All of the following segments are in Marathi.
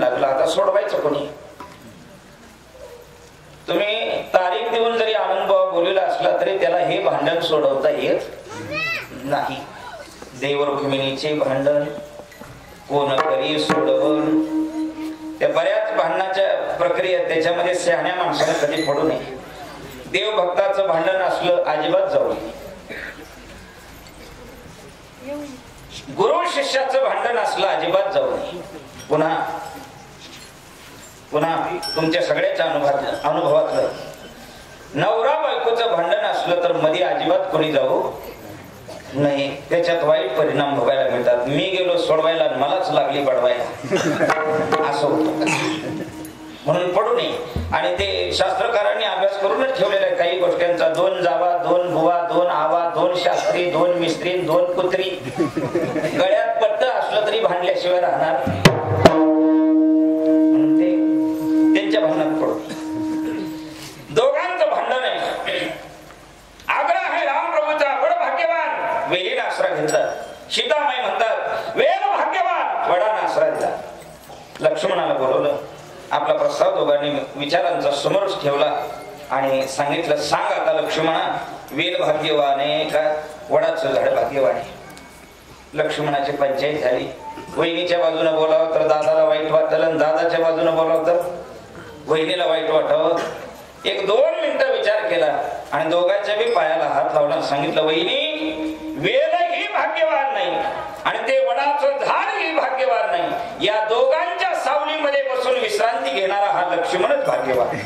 लागला, आता सोडवायचं कोणी? तुम्ही तारीख देऊन जरी आनंदभाव बोललेला असला तरी त्याला हे भांडण सोडवता येत नाही. देव रुक्मिणीचे भांडण कोण करी सोडवून, त्या बऱ्याच भांडणाच्या प्रक्रिया त्याच्यामध्ये शहाण्या माणसाने कधी पडू नये. देव भक्ताचं भांडण असलं अजिबात जाऊ नये. गुरु शिष्याचं भांडण असलं अजिबात जाऊ नये. पुन्हा तुमच्या सगळ्याच्या अनुभवातलं नवरा बायकोचं भांडण असलं तर मध्ये अजिबात कोणी जाऊ नाही. त्याच्यात वाईट परिणाम भोगायला मिळतात. मी गेलो सोडवायला, मलाच लागली बडवायला, असं होतं. म्हणून पडू नये. आणि ते शास्त्रकारांनी अभ्यास करूनच ठेवलेला आहे काही गोष्टींचा. 2 जावा, 2 बुवा, 2 आवा, 2 शास्त्री, 2 मिस्त्री, 2 पुत्री. गळ्यात पट्ट असलं तरी भांडल्याशिवाय राहणार. म्हणून ते त्यांच्या भांडणात पडू. दोघांचं भांडण आहे. आग्रह आहे रामप्रभूचा, बड भाग्यवान वेलीला आसरा घेतला. सीतामाई म्हणतात वेल भाग्यवान, वडाना आसरा दिला. लक्ष्मणाला बोलवलं. आपला प्रस्ताव दोघांनी विचारांचा समोरच ठेवला आणि सांगितलं, सांग आता लक्ष्मणा, वेल भाग्यवान आहे का वडाचं झाड भाग्यवान आहे? लक्ष्मणाची पंचायत झाली. वहिनीच्या बाजूने बोलावं तर दादाला वाईट वाटलं, दादाच्या बाजूने बोलावं तर वहिनीला वाईट वाटावं. 1-2 मिनिटं विचार केला आणि दोघांच्या बी पायाला हात लावला. सांगितलं, वहिनी वेलही भाग्यवान नाही आणि ते वडाचं झाडही भाग्यवान नाही. या दोघांच्या सावलीमध्ये बसून विश्रांती घेणारा हा लक्ष्मणच भाग्यवान.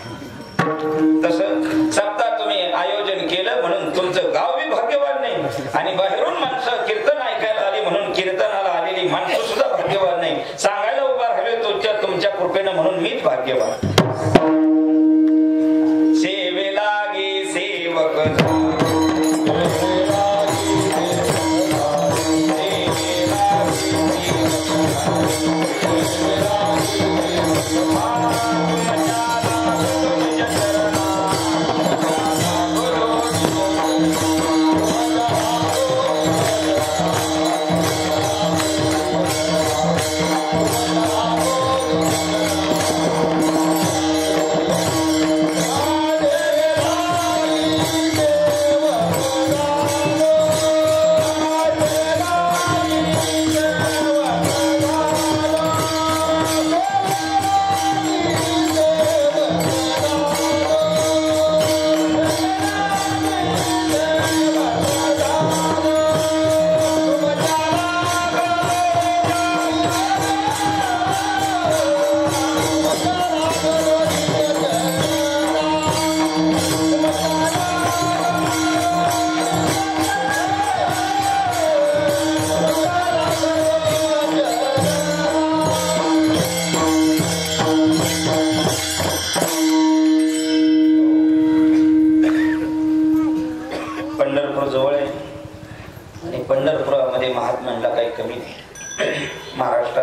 तसं सप्ताह तुम्ही आयोजन केलं म्हणून तुमचं गाव बी भाग्यवान नाही आणि बाहेरून माणसं कीर्तन ऐकायला आली म्हणून कीर्तनाला आलेली माणसं सुद्धा भाग्यवान नाही. सांगायला उभा राहिले तुमच्या कृपेनं म्हणून मीच भाग्यवान. सेवेलागी सेवक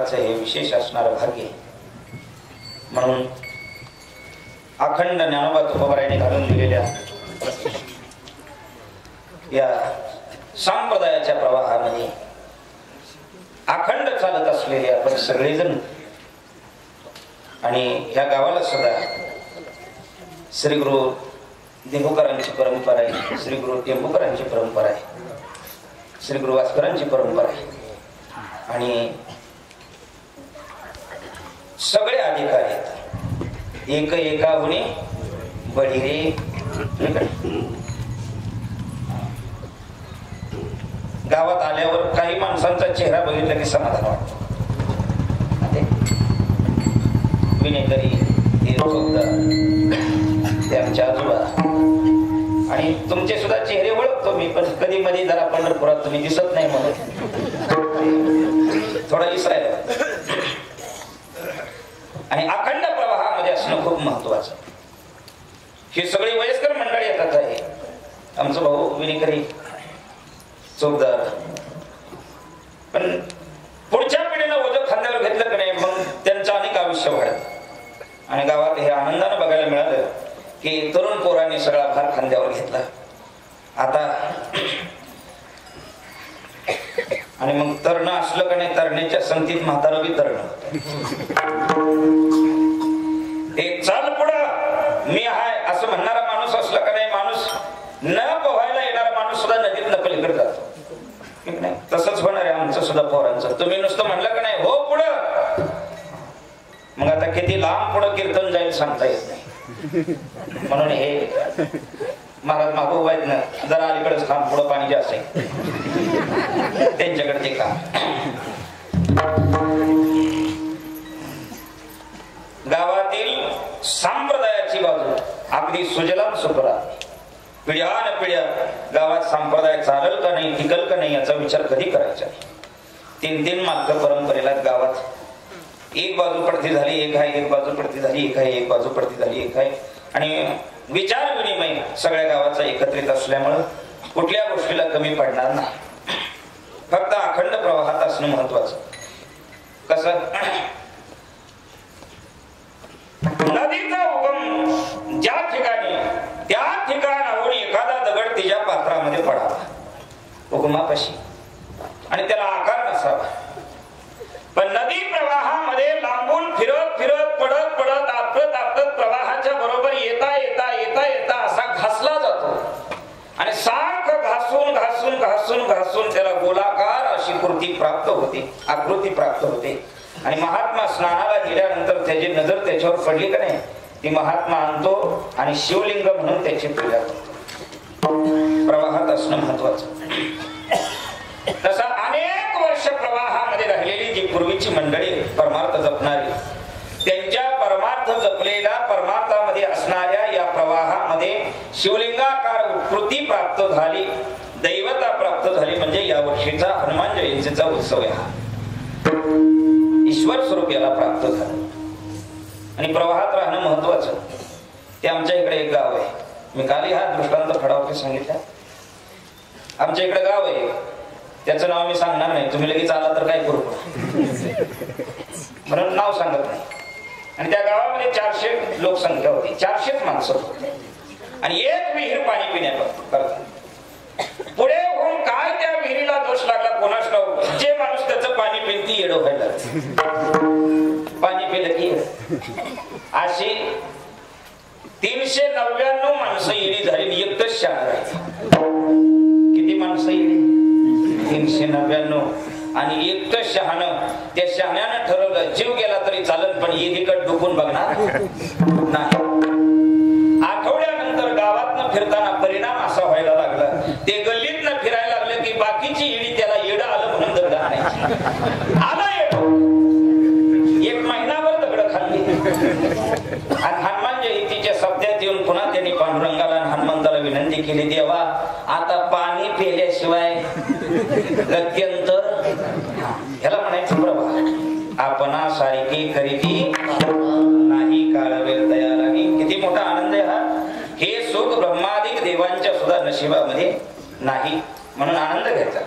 हे विशेष असणारं भाग्य. म्हणून अखंड ज्ञानोबा तुकोबारायांनी घालून दिलेल्या या संप्रदायाच्या प्रवाहामध्ये अखंड चालत असलेले आपण सगळेजण आणि या गावाला सुद्धा श्री गुरु देहूकरांची परंपरा आहे, श्री गुरु टेंबूकरांची परंपरा आहे, श्री गुरु वास्करांची परंपरा आहे आणि सगळे अधिकार आहेत. एक एका होणे बळीरे. गावात आल्यावर काही माणसांचा चेहरा बघितला की समाधान वाटतं. विनेकरी ते आमच्या आजोबा आणि तुमचे सुद्धा चेहरे ओळखतो मी, पण कधी मध्ये जरा पंढरपुरात तुम्ही दिसत नाही म्हणून थोडा इसरायला. आणि अखंड प्रवाहामध्ये असणं खूप महत्वाचं. ही सगळी वयस्कर मंडळी येतात आहे. आमचा भाऊ विनेकरी चौकदार, पण पुढच्या पिढीनं ओझं खांद्यावर घेतलं की नाही मग त्यांचं अनेक आयुष्य वाढत आणि गावात हे आनंदानं बघायला मिळालं की तरुण पोरांनी सगळा भार खांद्यावर घेतला. आता आणि मग तरुण असलं का नाही, तरण्याच्या आमच्या संगतीत म्हातारं वितरण एक चाल पुढं मी आहे असं म्हणणारा माणूस असला का नाही, माणूस न पोहायला येणारा माणूस सुद्धा नदीत नकलीकडे जातो. तसंच होणार आहे आमचं सुद्धा पोरांचं. तुम्ही नुसतं म्हणलं का नाही हो पुढं, मग आता किती लांब पुढं कीर्तन जाईल सांगता येत नाही. म्हणून हे महाराज मागो वाईट ना जरा अलीकडेच थांब, पुढं पाणी जास्त आहे त्यांच्याकडे ते काम. गावातील संप्रदायाची बाजू अगदी सुजलाम सुफलाम. पिढ्यान पिढ्या गावात संप्रदाय चालेल का नाही, टिकल का नाही याचा विचार कधी करायचा. 3-3 मार्ग परंपरेला गावात एक बाजू पडती झाली एक आहे, एक बाजू पडती झाली एक आहे, एक बाजू पडती झाली एक आहे. आणि विचार विनिमय सगळ्या गावाचा एकत्रित असल्यामुळं कुठल्या गोष्टीला कमी पडणार नाही. फक्त अखंड प्रवाहात असणं महत्वाचं. कसं नदीचा उगम ज्या ठिकाणी त्या ठिकाणाहून एखादा दगड तिच्या पात्रामध्ये पडावा उगमापाशी आणि त्याला आकार नसावा. पण नदी प्रवाहामध्ये लांबून फिरत फिरत पडत पडत आपटत आपटत प्रवाहाच्या बरोबर येता येता येता येता असा घासला जातो आणि सारखं घासून घासून घासून घासून त्याला गोलाकार अशी कृती प्राप्त होते, आकृती प्राप्त होते. आणि महात्मा स्नानाला गेल्यानंतर त्याची नजर त्याच्यावर पडली का नाही, ती महात्मा आणतो आणि शिवलिंग म्हणून त्याची पूजा करतो. प्रवाहात असणं महत्वाचं. तसा अनेक वर्ष प्रवाहामध्ये राहिलेली जी पूर्वीची मंडळी परमार्थ जपणारी, त्यांच्या परमार्थ जपलेल्या परमार्थामध्ये असणाऱ्या या प्रवाहामध्ये शिवलिंगाकार उत्कृती प्राप्त झाली, दैवता प्राप्त झाली. म्हणजे या वर्षीचा हनुमान जयंतीचा उत्सव आहे हा. ईश्वर स्वरूप याला प्राप्त झालं आणि प्रवाहात राहणं महत्वाचं. ते आमच्या इकडे एक गाव आहे, मी कालही हा दृष्टांत खडावते सांगितला. आमच्या इकडे गाव आहे, त्याचं नाव मी सांगणार नाही, तुम्ही लगेच आला तर काय करू म्हणून नाव सांगत नाही. आणि त्या गावामध्ये 400 लोकसंख्या होती, 400च माणसं होती आणि एक विहीर पाणी पिण्याकरता. पुढे होऊन काय त्या विहिरीला दोष लागला कोणास ठाऊक, जे माणूस त्याचं पाणी पिल ती येडो व्हायला पाणी पिलं की अशी 399 माणसं येडी झाली, एकच शहाणा राहिली. किती माणसं येडी? 399 आणि एकच शहाणं. त्या शहाण्यानं ठरवलं जीव गेला तरी चालत पण येदीकड डुकून बघणार नाही. आठवड्यानंतर गावातनं फिरताना परिणाम असा व्हायला लागला, ते गल्लीतनं फिरायला लागलं की बाकीची येडी त्याला येडं आलं म्हणून दगड आणायची. आला येडं, 1 महिनाभर दगड खाल्ली. आणि हनुमान जयंतीच्या सप्त्यात येऊन पुन्हा त्यांनी पांडुरंगाला आणि हनुमंताला विनंती केली, देवा आता पाणी पिल्याशिवाय गत्यंतर. ह्याला म्हणायचं प्रभा आपणा सारखी करीती नाही काळ वेळ तया लागी. किती मोठा आनंद आहे हा. हे सुख ब्रह्मादिक देवांच्या सुद्धा नशिबामध्ये नाही, म्हणून आनंद घ्यायचा.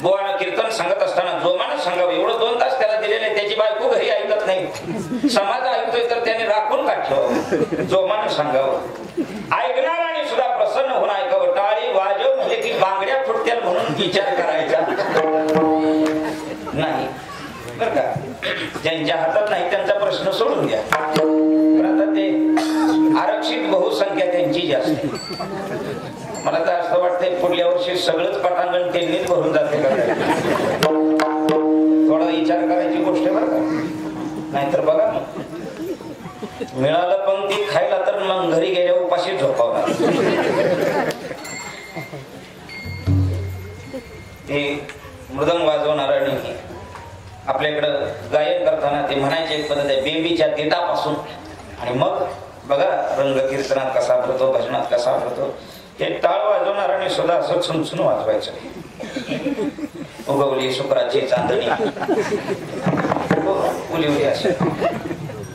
बोवानं कीर्तन सांगत असताना जोमानं सांगावं. एवढं 2 तास त्याला दिलेले, त्याची बायको घरी ऐकत नाही, समाज ऐकतोय तर त्याने राखून का ठेवावं, जोमानं सांगावं. ऐकणाराने सुद्धा प्रसन्न होऊन ऐकावं. टाळी वाजव म्हणजे की बांगड्या फुटत्याल म्हणून विचार करायचा नाही बरं का. ज्यांच्या हातात नाही त्यांचा प्रश्न सोडून द्या. पण आता ते आरक्षित बहुसंख्या त्यांची जास्त. मला तर असं वाटतंय पुढल्या वर्षी सगळंच पटांगण त्यांनीच भरून जाते. थोडा विचार करायची गोष्ट आहे बरं का. नाहीतर बघा मिळालं पण ती खायला तर मग घरी गेल्या उपाशी झोपावणार. ते मृदंग वाजवणाऱ्यांनी आपल्याकडं गायन करताना ते म्हणायचे एक पद्धत आहे, बेंबीच्या देठापासून. आणि मग बघा रंग कीर्तनात कसा भरतो, भजनात कसा भरतो. हे टाळ वाजवणाऱ्याने सुद्धा असं छुनछुन वाजवायचं. उगवली शुक्राची चांदणी उली असे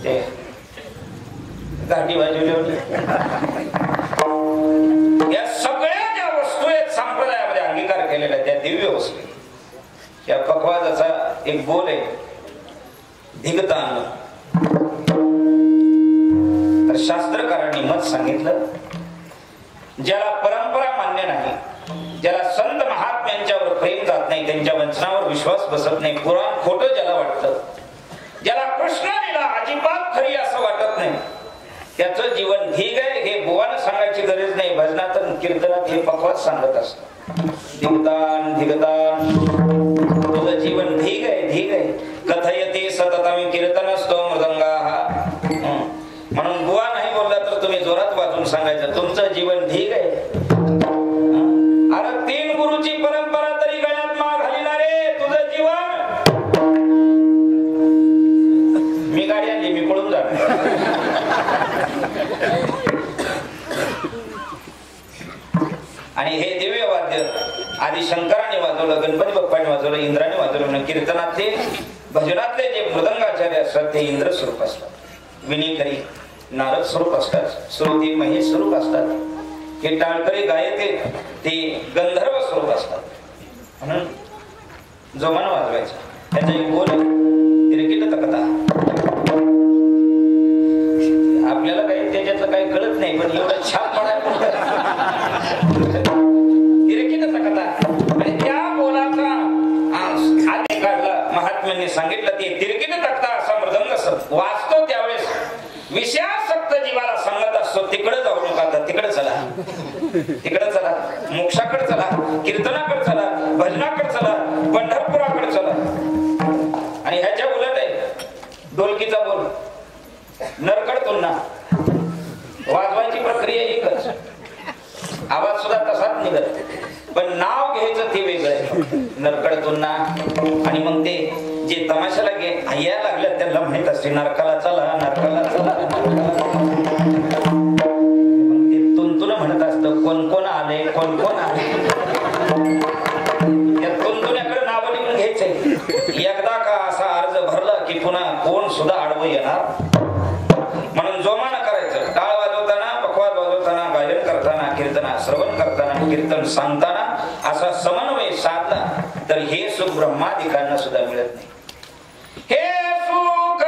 ते घाटी वाजवली होती. या सगळ्या ज्या वस्तू आहेत संप्रदायामध्ये अंगीकार केलेल्या त्या दिव्य वस्तू. या पखवाजाचा एक बोल आहे, धिगतान. तर शास्त्रकारांनी मत सांगितलं, ज्याला परंपरा मान्य नाही, ज्याला संत महात्म्यांच्यावर प्रेम जात नाही, त्यांच्या वचनावर विश्वास बसत नाही. पुराण खोटं ज्याला वाटतं, ज्याला कृष्णालीला अजिबात खरी असं वाटत नाही, त्याचं जीवन ठीक आहे हे बुवानं सांगायची गरज नाही. भजनात कीर्तनात हे पक्वात सांगत असत. दिगदान धिगदान तुझं जीवन ठीक आहे कथयते सततम कीर्तनस्तो मृदंगा. म्हणून बुवा नाही बोलला तर तुम्ही जोरात वाजून सांगायचं तुमचं जीवन ठीक आहे. अरे 3 गुरुची परंपरा तरी गळ्यात माग घालीना रे तुझं जीवन. मी गाडी आणली मी पळून जाणार. आणि हे दिव्य वाद्य आधी शंकराने वाजवलं, गणपती बाप्पाने वाजवलं, इंद्राने वाजवलं. कीर्तनातले भजनातले जे मृदंगाचार्य असतात ते इंद्र स्वरूप असतात, विनीकरी नारद स्वरूप असतात, श्रोती महेश स्वरूप असतात. हे टाळकरी गायते ते गंधर्व स्वरूप असतात. म्हणून जोमान वाजवायचा. त्याचा एक बोल तिरकीट तकता. आपल्याला काही त्याच्यातलं काही कळत नाही, पण एवढं छाप पडायला तिरकीट तकता. आणि त्या बोलाचा आधी काढला महात्म्यांनी सांगितलं ते तिरकीट तकता असा मृदंग वाजतो त्यावेळेस विषयासक्त जीवाला सांगत असतो तिकडे जाऊ नका, तिकडे चला, तिकडे चला, मोक्षाकडे चला, कीर्तनाकडे चला, भजनाकडे चला, पंढरपुराकडे चला. आणि ह्याच्या उलट आहे ढोलकीचा बोल, नरकड तुलना. वाजवायची प्रक्रिया एकच, आवाज सुद्धा तसाच निघत, पण नाव घ्यायचं ते वेगळं आहे. नरकड तुलना. आणि मग ते जे तमाशाला यायला लागले त्यांना माहित असते नरकाला चला, नरकाला चला. मग ते तुंतुन म्हणत असतं कोण कोण आले, कोण कोण आले. त्या तुंतुण्याकडे नाव लिहून घ्यायचंय. एकदा का असा अर्ज भरला की पुन्हा कोण सुद्धा आडवं येणार. म्हणून जोमानं करायचं. टाळ वाजवताना, पखवाज वाजवताना, गायन करताना, कीर्तना श्रवण करताना, कीर्तन सांगताना असा समन्वय साधला तर हे सुख ब्रह्मादिकांना सुद्धा मिळत नाही. हे सुख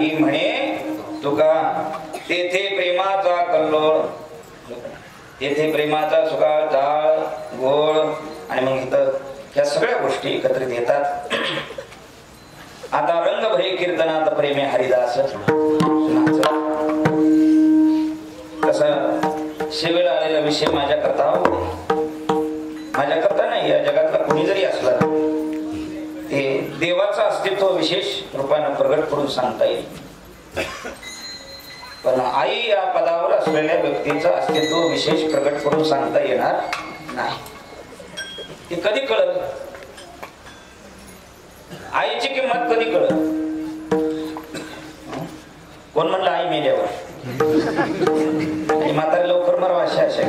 आई म्हणे तुका तेथे प्रेमाचा कल्लोळ, तेथे प्रेमाचा सुका जाळ गोळ, आणि मग इथं ह्या सगळ्या गोष्टी एकत्रित येतात. आता रंग भरे कीर्तनात प्रेमे हरिदास. कसं शिवेला आलेला विषय माझ्या करता माझ्या करता नाही, या जगातला कोणी जरी असला ते देवाचं अस्तित्व विशेष रूपाने प्रगट करून सांगता येईल. पण आई या पदावर असलेल्या व्यक्तीचं अस्तित्व विशेष प्रगट करून सांगता येणार नाही. ते कधी कळत, आईची किंमत कधी कळत? कोण म्हणलं आई मेल्यावर? म्हातारी लवकर मरवा अशा अशा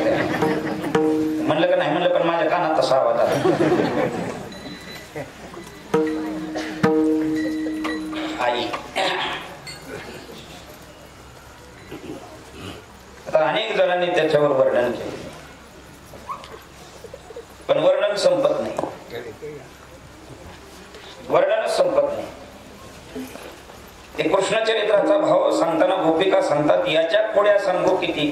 म्हणलं का नाही म्हणलं, पण माझ्या कानात तसा आवाज आला. आई आता अनेक जणांनी त्याच्यावर वर्णन केले, पण वर्णन संपत नाही, वर्णनच संपत नाही. ते कृष्णचरित्राचा भाव सांगताना गोपिका सांगतात, याच्या खोड्या सांगू किती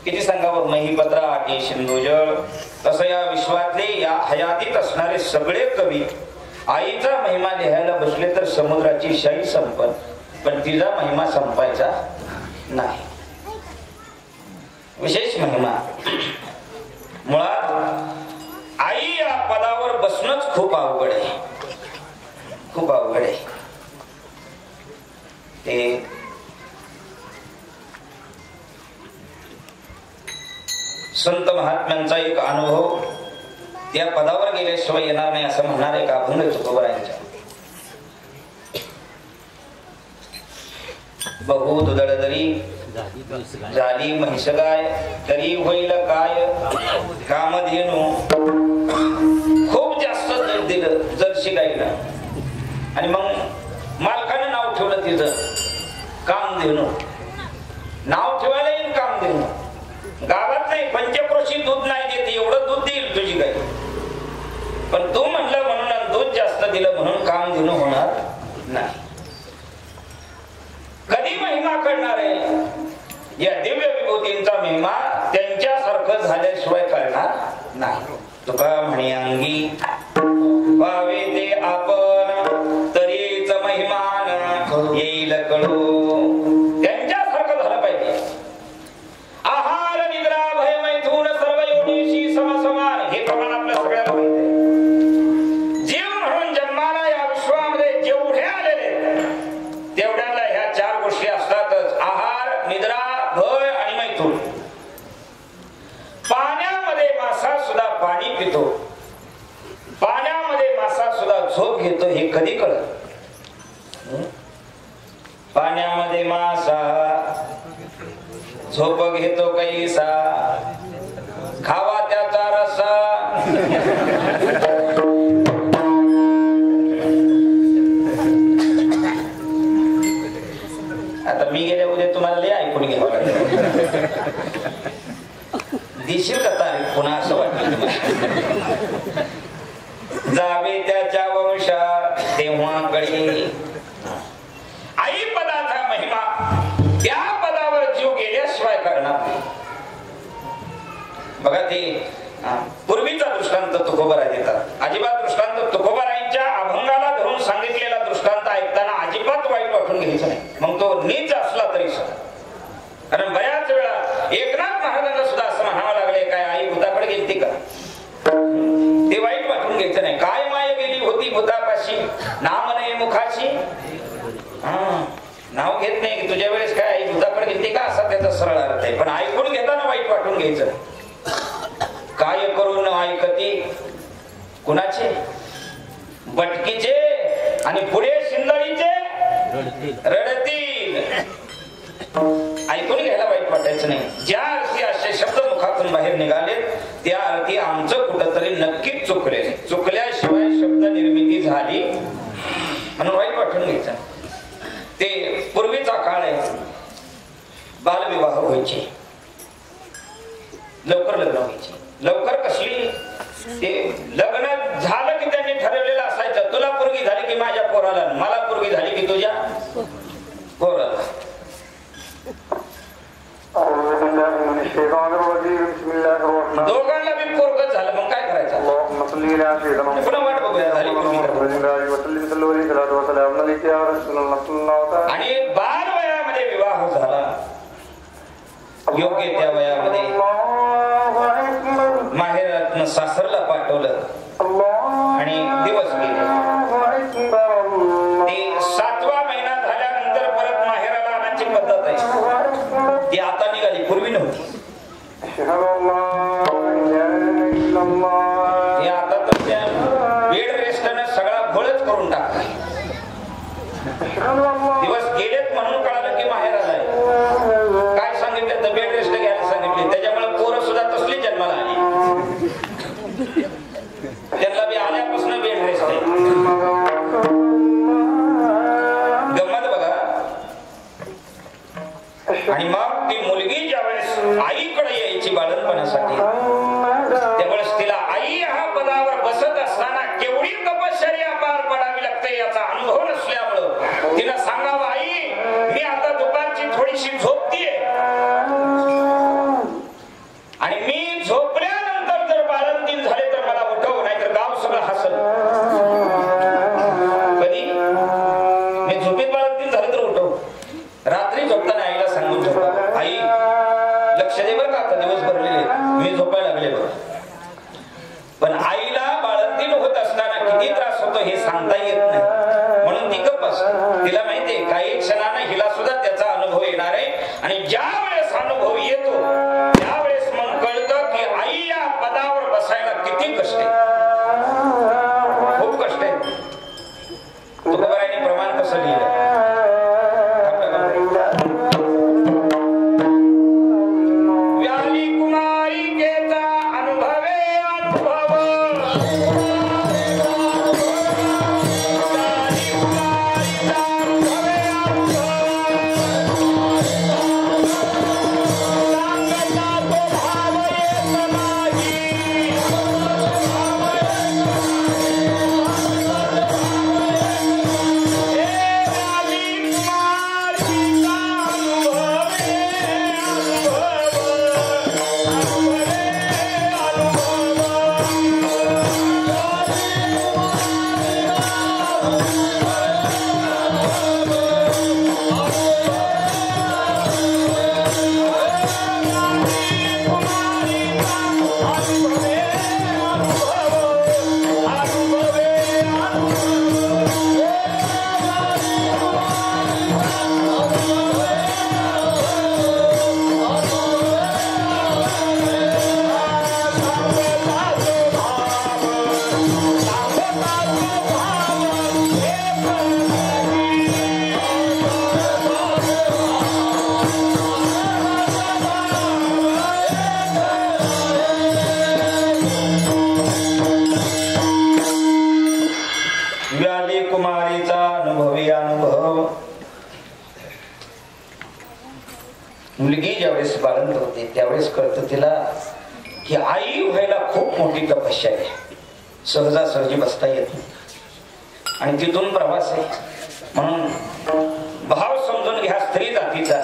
किती सांगावं, महिपत्रा आटी सिंधुजळ. तसं या विश्वातले या हयातीत असणारे सगळे कवी आईचा महिमा लिहायला बसले तर समुद्राची शाई संपत, पण तिचा महिमा संपायचा नाही. विशेष महिमा. मुळात आई या पदावर बसणंच खूप अवघड आहे, खूप अवघड आहे. ते संत महात्म्यांचा एक अनुभव त्या पदावर गेल्याशिवाय येणार नाही असं म्हणणार एक अभंग तुकोबरायांच्या. बहु दुधळदरी झाली म्हैस गाय, तरी होईल काय कामधेनू. खूप जास्त दूध दिलं जर्सी गाईला, आणि मग मालकानं नाव ठेवलं तिचं कामधेनू. नाव ठेवायला येईल कामधेनू. गावात नाही, पंचक्रोशी दूध नाही देते, एवढं दूध देईल तुझी गाई. पण तू म्हणलं म्हणून दूध जास्त दिलं म्हणून कामधेनू होणार नाही. कधी महिमा कळणार आहे? या दिव्य विभूतींचा महिमा त्यांच्यासारखं झाल्याशिवाय कळणार नाही. तुका म्हणे अंगी व्हावे ते आपण, तरीच महिमान येईल कळू. त्यांच्यासारखं झालं पाहिजे. आहार निद्रा भय मैथून सर्व योनीशी समसमान, हे प्रमाण आपल्या सगळ्याला माहित आहे. जीव म्हणून जन्माला या विश्वामध्ये जेवढे आलेले तेवढ्याला ह्या चार गोष्टी असतातच. आहार, निद्रा, भय आणि मैथून. पाण्यामध्ये मासा सुद्धा पाणी पितो, पाण्यामध्ये मासा सुद्धा झोप घेतो, हे कधी कळत? पाण्यामध्ये मासा झोप घेतो कैसा, खावा त्याचा रसा. आता मी गेल्या उद्या तुम्हाला लय ऐकून घ्यावं लागेल. दिशील का तारीख पुन्हा असं वाटतं? जावे त्याच्या वंशा तेव्हा कळी. आई पदाचा महिमा त्या पदावर जीव गेल्याशिवाय करणार नाही. बघा ते पूर्वीचा दृष्टांत तुकोबराय देतात. अजिबात दृष्टांत तुकोबरायांच्या अभंगाला धरून सांगितलेला दृष्टांत ऐकताना अजिबात वाईट वाटून घ्यायचं नाही, मग तो नीच असला तरी सुद्धा. कारण बऱ्याच वेळा एकनाथ महाराजांना सुद्धा असं म्हणावं लागले, काय आई भूताकडे गेलती का? ते वाईट वाटून घ्यायचं नाही. काय माय गेली होती भूतापाशी, नाम नाही मुखाशी. नाव घेत नाही की तुझ्या वेळेस काय आई भूताकडे गेलती का, असा त्याचा सरळ अर्थ आहे. पण ऐकून घेताना वाईट वाटून घ्यायचं नाही. काय करून ऐकती कुणाचे? बटकीचे, आणि पुढे शिंदळीचे रडतील. ऐकून घ्यायला वाईट वाटायचं नाही. ज्या अर्थी असे शब्द मुखातून बाहेर निघाले त्या अर्थी आमचं कुठंतरी नक्कीच चुकले. चुकल्याशिवाय शब्द निर्मिती झाली म्हणून वाईट वाटून घ्यायचं. ते पूर्वीचा काळ आहे. बालविवाह व्हायचे, लवकर लग्न व्हायचे. लवकर कसली? ते लग्न झालं की त्यांनी ठरवलेलं असायचं, तुला पोरगी झाली की माझ्या पोराला, मला पोरगी झाली की तुझ्या पोराला. पुन्हा वाट बघूया झाली आणि बाल वयामध्ये विवाह झाला. योग्य त्या वयामध्ये माहेरातनं सासरला पाठवलं आणि दिवस गेले. ते 7वा महिना झाल्यानंतर परत माहेराला आणायची पद्धत आहे ती आता निघाली, पूर्वी नव्हती. हे आता तर त्या बेड रेस्टनं सगळा घोळच करून टाकला. दिवस गेलेत म्हणून कळालं की माहेर आलाय. काय सांगितलं तर बेड रेस्ट घ्यायला सांगितली. त्याच्यामुळे पोरं सुद्धा तसली जन्माला आली. त्यांना बी आल्यापासून बेड रेस्ट आहे. गंमत बघा. आणि मग ती मुलगी ज्यावेळेस आईकडे यायची बाळणपणासाठी, त्यावेळेस तिला आई ह्या पदावर बसत असताना केवढी तपश्चर्या पार पडावी लागते याचा अनुभव नसल्यामुळं तिला सांगावं, आई मी आता दुपारची थोडीशी झोपतीये आणि मी झोपल्यानंतर जर बाळंतीण झाले तर मला उठव, नाहीतर गाव सगळं हसल. कधी मी झोपेत बाळंतीण झाले तर उठव. रात्री झोपताना आईला सांगून झोपावं, आई लक्ष दे बरं का, आता दिवस भरलेले मी झोपायला लागले बरं. पण आईला बाळंतीण होत असताना किती त्रास होतो हे सांगता येत नाही, म्हणून ती गप्प असते. तिला माहितीये काही क्षणाने हिला सुद्धा त्याचा अनुभव येणार आहे. आणि ज्या वेळेस अनुभव येतो त्यावेळेस मग कळतं की आई या पदावर बसायला किती कष्ट आहे, खूप कष्ट आहे. तुकोबारायांनी प्रमाण कसं लिहिलं, मुलगी ज्यावेळेस बाळंत होते त्यावेळेस कळतं तिला की आई व्हायला खूप मोठी तपस्या आहे, सहजासहजी बसता येत नाही. आणि तिथून प्रवास आहे. म्हणून भाव समजून घ्या स्त्री जातीचा.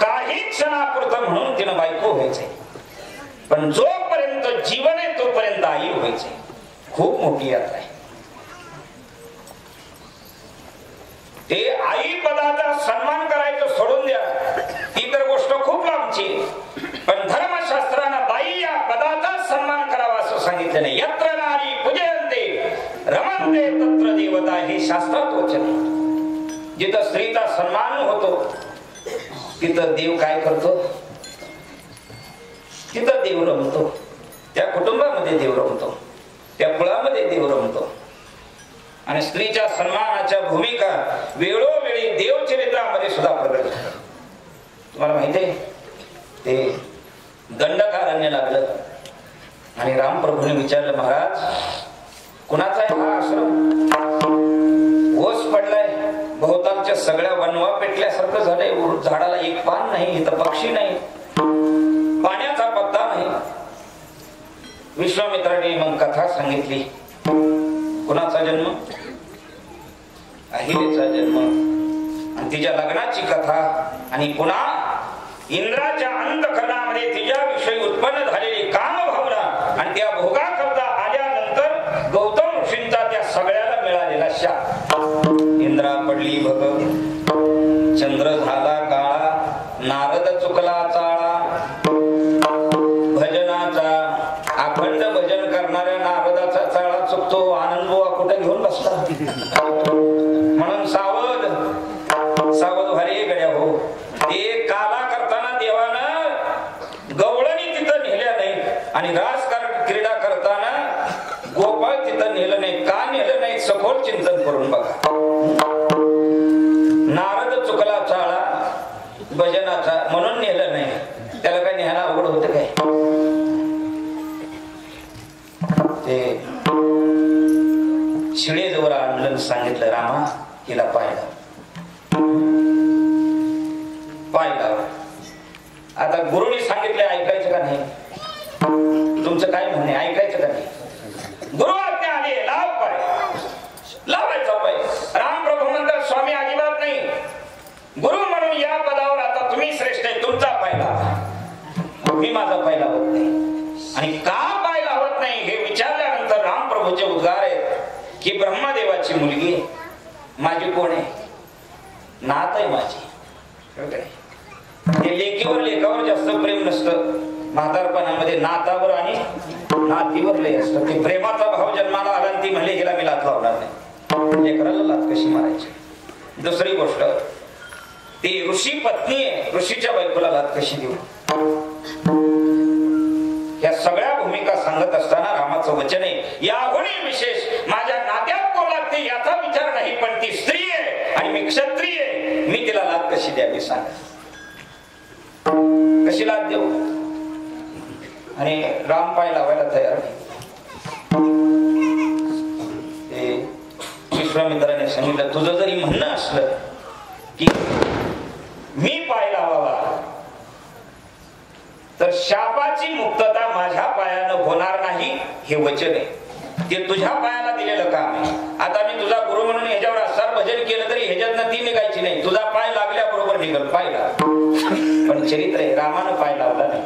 काही क्षणापुरतं म्हणून तिनं बायको व्हायचंय, पण जोपर्यंत जीवन आहे तोपर्यंत आई व्हायचंय. खूप मोठी यात्रा आहे. ते आई पदाचा सन्मान करायचं सोडून द्या, ती तर गोष्ट खूप लांबची. पण धर्मशास्त्रानं बाई या पदाचा सन्मान करावा असं सांगितलं नाही. यत्र नारी पूजयन्ते रमन्ते तत्र देवता, हे शास्त्रात वचन आहे. जिथं स्त्रीचा सन्मान होतो तिथं देव काय करतो, तिथं देव रमतो. त्या कुटुंबामध्ये देव रमतो, त्या कुळामध्ये देव रमतो. आणि स्त्रीच्या सन्मानाच्या भूमिका वेळोवेळी देवचरित्रामध्ये सुद्धा प्रकट झाल्या. तुम्हाला माहिती आहे ते दंडकारण्य लागलं आणि रामप्रभूने विचारलं, महाराज कुणाचा आहे हा आश्रम? ओस पडलाय, भोवतालच्या सगळ्या वनवा पेटल्यासारखं झालंय. झाडाला एक पान नाही, इथं पक्षी नाही, पाण्याचा पत्ता नाही. विश्वामित्राने मग कथा सांगितली. कुणाचा जन्म? अहिलेचा जन्म आणि तिच्या लग्नाची कथा. आणि पुन्हा इंद्राच्या अंतःकरणामध्ये तिच्याविषयी उत्पन्न झालेली कामभावना आणि त्या भोगाकरता आल्यानंतर गौतम ऋषींचा त्या सगळ्याला मिळालेला शाप. इंद्रा पडली भग, चंद्र झाला काळा, नारद चुकला चाळा. भजनाचा अखंड भजन करणाऱ्या नारदाचा चाळा चुकतो, आनंद बुवा कुठे घेऊन बसला. म्हणून सावध सावध व्हारे गड्या हो. ते काला करताना देवानं गवळणी तिथं नेल्या नाही आणि राजकारण क्रीडा करताना गोपाळ तिथं नेलं नाही. का नेलं नाही सखोल चिंतन करून बघा. नारद चुकला चाळा भजनाचा म्हणून नेलं नाही. त्याला काय न्यायला अवघड होतं काय. ते शिळेजवळ आणलं, सांगितलं रामा हिला पाय लाव, पाय लाव. आता गुरुनी सांगितलं ऐकायचं का नाही. तुमचं काय म्हणणे ऐकायचं का नाही. गुरु आज्ञा आली लाव पाय, लावायचा पाय. रामप्रभू म्हणतात स्वामी अजिबात नाही. गुरु म्हणून या पदावर आता तुम्ही श्रेष्ठ आहे, तुमचा पाय लावा. मी माझा पाय लावत नाही. आणि का पाय लावत नाही हे विचारल्यानंतर रामप्रभूचे उद्गार आहेत की ब्रह्मदेवाची मुलगी माझी कोण आहे, नात आहे माझी. ते लेकीवर लेखावर जास्त प्रेम नसतं. म्हातारपणामध्ये नातावर आणि नातीवर लय असतं. ते प्रेमाचा भाव जन्माला आला ती म्हणले हिला मी लाथ लावणार नाही. लेकराला लाथ कशी मारायची. दुसरी गोष्ट ती ऋषी पत्नी आहे, ऋषीच्या बायकोला लाथ कशी देऊ. या सगळ्या भूमिका सांगत असताना रामाचं वचन आहे याहूनही विशेष माझ्या नात्यात कोण लागते याचा विचार नाही, पण ती स्त्री आहे आणि मी क्षत्रिय आहे. मी तिला लाथ कशी द्यावी सांगा. कशी लाथ देऊ. आणि राम पाय लावायला तयार नाही. विश्वामित्राने सांगितलं तुझं जरी म्हणणं असलं की मी पाय लावावा तर शापाची मुक्तता माझ्या पायानं होणार नाही हे वचन आहे. ते तुझ्या पायाला दिलेलं काम आहे. आता मी तुझा गुरु म्हणून ह्याच्यावर असार भजन केलं तरी ह्याच्यातनं ती निघायची नाही. तुझा पाय लागल्याबरोबर निघल पाय लाव. पण चरित्र आहे रामानं पाय लावला नाही.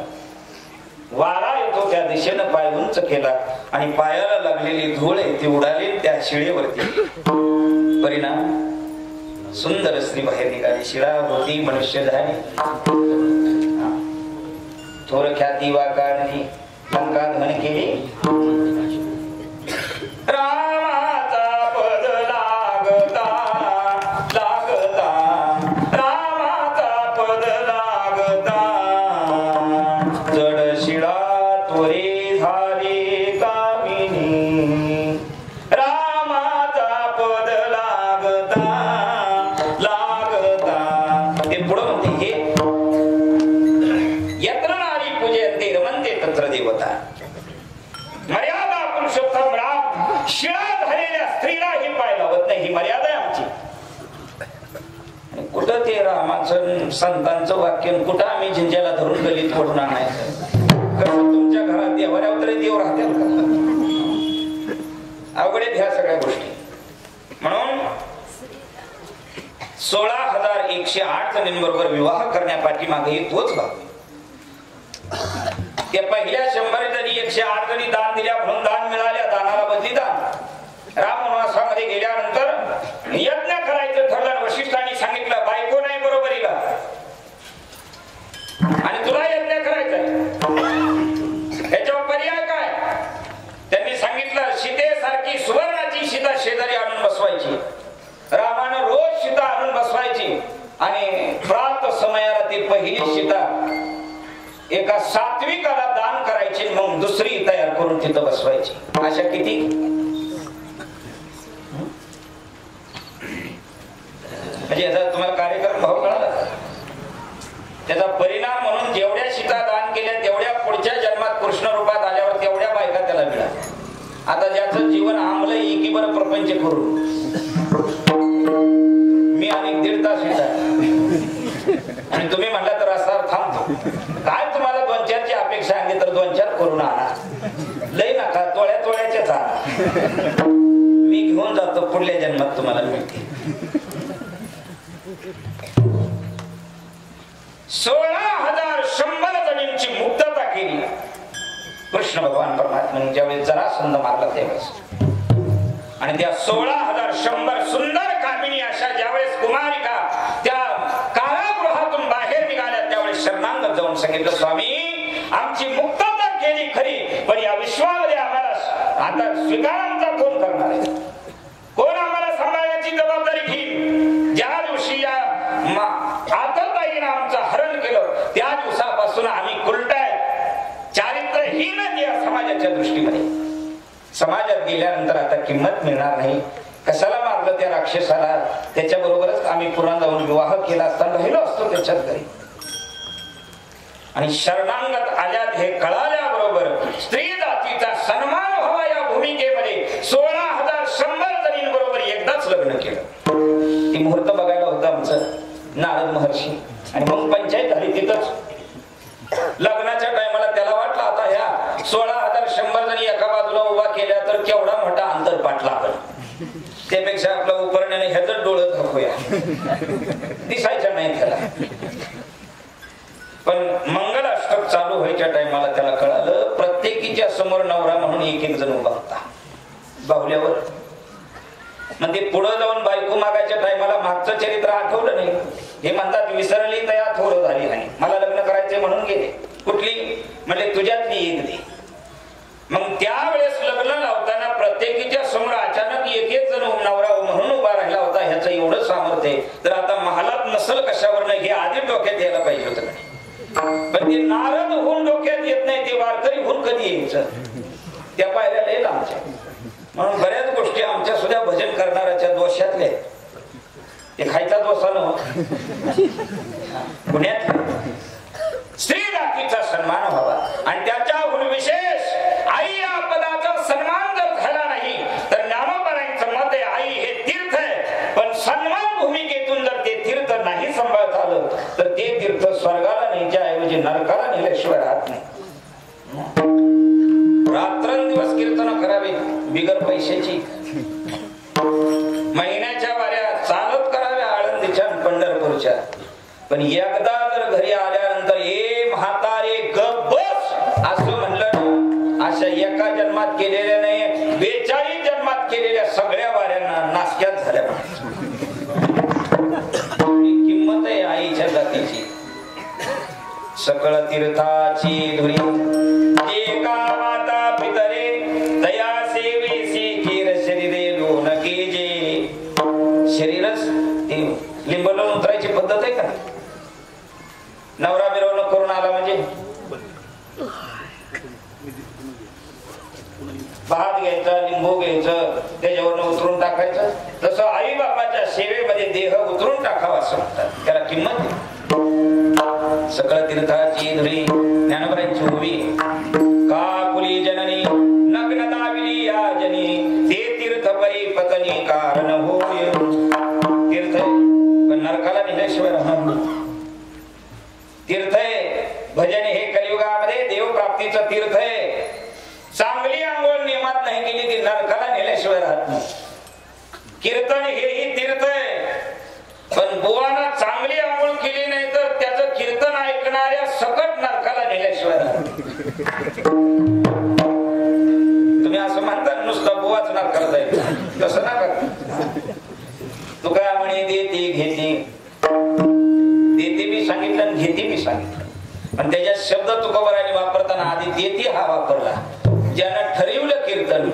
वारा येतो त्या दिशेनं पाय उंच केला आणि पायाला लागलेली धूळ आहे ती उडाली त्या शिळेवरती. परिणाम सुंदर स्त्री बाहेर निघाली. शिळा होती मनुष्य झाली. थोर ख्याती वाकाळली लंका धन केली. रामाचा पद लागता लागता रामाचा पद लागता जड शिळा त्वरे झाली कामिनी. रामाचा पद लागता लागता. ते पुढं म्हणते हे यत्र नारी पूजयन्ते रमन्ते तत्र देवता. मर्यादा पुरुषोत्तम राम शिळा झालेल्या स्त्रीला ही पाय लावत नाही. ही मर्यादा आहे आमची. कुठं ते रामाचं संतांचं वाक्य कुठं आम्ही झिंज्याला धरून गलीत ओढून आणायचं. कसं तुमच्या घरात देवाऱ्यावर तरी देव राहतील का. अवघड ह्या सगळ्या गोष्टी. म्हणून 16,108 जणींबरोबर विवाह करण्यापाठी मागे तोच भाग. त्या पहिल्या 100 जणी 108 जणी दान दिल्या म्हणून दान मिळाल्या. दानाला बदली दान. राम वनवासामध्ये गेल्यानंतर यज्ञ करायचं ठरलं. वशिष्ठांनी सांगितलं बायको नाही बरोबरीला आणि तुला यज्ञ करायचंय ह्याच्यावर पर्याय काय. त्यांनी सांगितलं सीतेसारखी सुवर्णाची सीता शेजारी आणून बसवायची. रामानं रोज सीता आणून बसवायची आणि प्रात समयाला ती पहिली सीता एका सात्विकाला दान करायची. मग दुसरी तयार करून तिथं बसवायची. अशा किती म्हणजे याचा तुम्हाला कार्यक्रम भाव कळाला. त्याचा परिणाम म्हणून जेवढ्या सीता दान केल्या तेवढ्या पुढच्या जन्मात कृष्ण रूपात आल्यावर तेवढ्या बायका त्याला मिळाल्या. आता ज्याचं जीवन आमलं एकी बरं प्रपंच करून मी अनेक 1.5 तास येतात आणि तुम्ही म्हणला तर असा थांबतो. काय तुम्हाला 2-4 ची अपेक्षा आहे तर 2-4 करून आणा. लय नका तोळ्याच्याच आणा. मी घेऊन जातो पुढल्या जन्मात तुम्हाला मिळते. 16,100 जणींची मुक्तता केली कृष्ण भगवान परमात्मा. आसंद मारला त्यावेळेस. आणि त्या 16,100 सुंदर कामिनी अशा ज्यावेळेस कुमारिका त्या कारागृहातून बाहेर निघाल्या त्यावेळेस शरणांगत जाऊन सांगितलं, स्वामी आमची मुक्तता केली खरी, पण या विश्वामध्ये आम्हाला आता स्वीकारांचा कोण करणार आहे? कोण आम्हाला सांभाळण्याची जबाबदारी घेईल? ज्या दिवशी या आतताईनं आमचं हरण केलं त्या दिवसापासून आम्ही कुलटाय चारित्र्यहीन या समाजाच्या दृष्टीमध्ये. समाजात गेल्यानंतर आता किंमत मिळणार नाही. कशाला मारलं त्या राक्षसाला? त्याच्या बरोबरच आम्ही पुराण जाऊन विवाह केला असताना राहिलो असतो त्याच्यात घरी. आणि शरणांगत आल्यात हे कळाल्याबरोबर स्त्री जातीचा सन्मान व्हावा या भूमिकेमध्ये 16,100 जणींबरोबर एकदाच लग्न केलं. ती मुहूर्त बघायला होतं आमचं नारद महर्षी. आणि मग पंचायत झाली तिथंच. लग्नाच्या टायमाला त्याला वाटलं आता ह्या 16,100 जणी एका बाजूला उभा केल्या तर केवढा मोठा अंतर पाटला आपण, त्यापेक्षा आपल्या उपरण्याने ह्याच डोळं दाखवूया, दिसायचं नाही त्याला. पण मंगल अष्टक चालू व्हायच्या टायमाला त्याला कळालं प्रत्येकीच्या समोर नवरा म्हणून एक एक जण उभा होता बाहुल्यावर. मग ते पुढे जाऊन बायको मागायच्या टायमाला मागचं चरित्र आठवलं नाही. हे म्हणतात विसरली तया थोडं झाली आणि मला लग्न करायचे म्हणून गेले. कुठली? म्हणजे तुझ्यातली एक दे. मग त्यावेळेस लग्न लावताना प्रत्येकीच्या समोर अचानक एक एक जण नवरा म्हणून उभा राहिला होता. ह्याचं एवढं सामर्थ्य तर आता महालात नसल कशावर नाही हे आधी डोक्यात यायला पाहिजे होतं. पण ते नारद होऊन डोक्यात येत नाही, ते वारकरी होऊन कधी यायचं? त्या पायऱ्या लय लांबच्या. म्हणून बऱ्याच गोष्टी आमच्या सुद्धा भजन करणाऱ्याच्या दोषातल्या. ते खायचा दोषा नव्हता. पुण्यात स्त्री जातीचा सन्मान व्हावा. आणि त्याच्याहून विशेष आई या पदाचा सन्मान जर झाला नाही तर ज्ञानोबारांचं मत आहे आई हे तीर्थ आहे. पण सन्मान भूमिकेतून जर ते तीर्थ नाही सांभाळत आलं तर ते तीर्थ स्वर्गाला न्यायच्या ऐवजी नरकाला नेल्याशिवाय राहत नाही. रात्रंदिवस कीर्तन करावी बिगर पैशाची. महिन्याच्या वाऱ्या चालत कराव्या आळंदीच्या पंढरपूरच्या. पण एकदा जर घरी आल्यानंतर ए म्हातारे गप बस असं म्हणलं ना, अशा एका जन्मात केलेल्या नाही 42 जन्मात केलेल्या सगळ्या वाऱ्यांना नासक्यात झाल्या. किंमत आहे आईच्या जातीची. सकळ तीर्थाची धुरी एका माता पितरे दया सेवेसी केर शरीरे लोन केजे. शरीरच ती लिंबलोन उतरायची पद्धत आहे का? नवरा मिरवणूक करून आला म्हणजे भात घ्यायचा, लिंबू घ्यायचं, त्याच्यावरनं उतरून टाकायचं. तसं आई बापाच्या सेवेमध्ये देह उतरून टाकावा असं म्हणतात. त्याला किंमत आहे. सकळ तीर्थाची धुरी ज्ञानोबारांची उभी काकुली जननी नग्न दाविली या जनी ते तीर्थ परी पतनी कारण होय. तीर्थ पण नरकाला नेल्याशिवाय राहणार. तीर्थ आहे भजन हे कलियुगामध्ये देव प्राप्तीचं तीर्थ आहे. चांगली आंघोळ नियमात नाही केली ती नरकाला नेल्याशिवाय राहत नाही. कीर्तन हेही तीर्थ आहे. पण बुवानं चांगली आंघोळ केली नाही तर त्याचं कीर्तन ऐकणाऱ्या सकट नरकाला नेल्याशिवाय राहत. तुम्ही असं म्हणता नुसतं बुवाच नरकाला जाईल, तसं ना कर. तुका म्हणे देते घेते, देते मी सांगितलं आणि घेते मी सांगितलं. पण त्याच्यात शब्द तुकोबारांनी वापरताना आधी देते हा वापरला. ज्यानं ठरवलं कीर्तन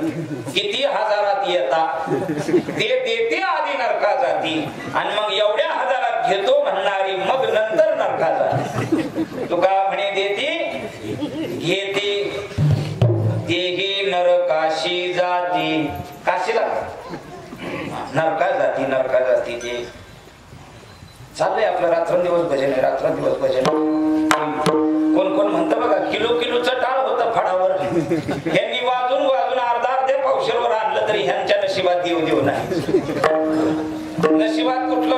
किती हजारात येतात ते देते आधी नरका जाती आणि मग एवढ्या हजारात घेतो म्हणणारी मग नंतर नरका जाती. तुका म्हणे देते घेते तेही नरकाशी जाती. काशीला नरका जाती नरका जाती. ते चाललंय आपलं रात्रंदिवस भजन आहे. रात्रंदिवस भजन कोण कोण म्हणतं बघा किलो किलोचं टाळ होतं फडावर. यांनी वाजून वाजून अर्ध्या पावशेरवर आणलं तरी ह्यांच्या नशिबात देव देव नाही. नशिबात कुठलं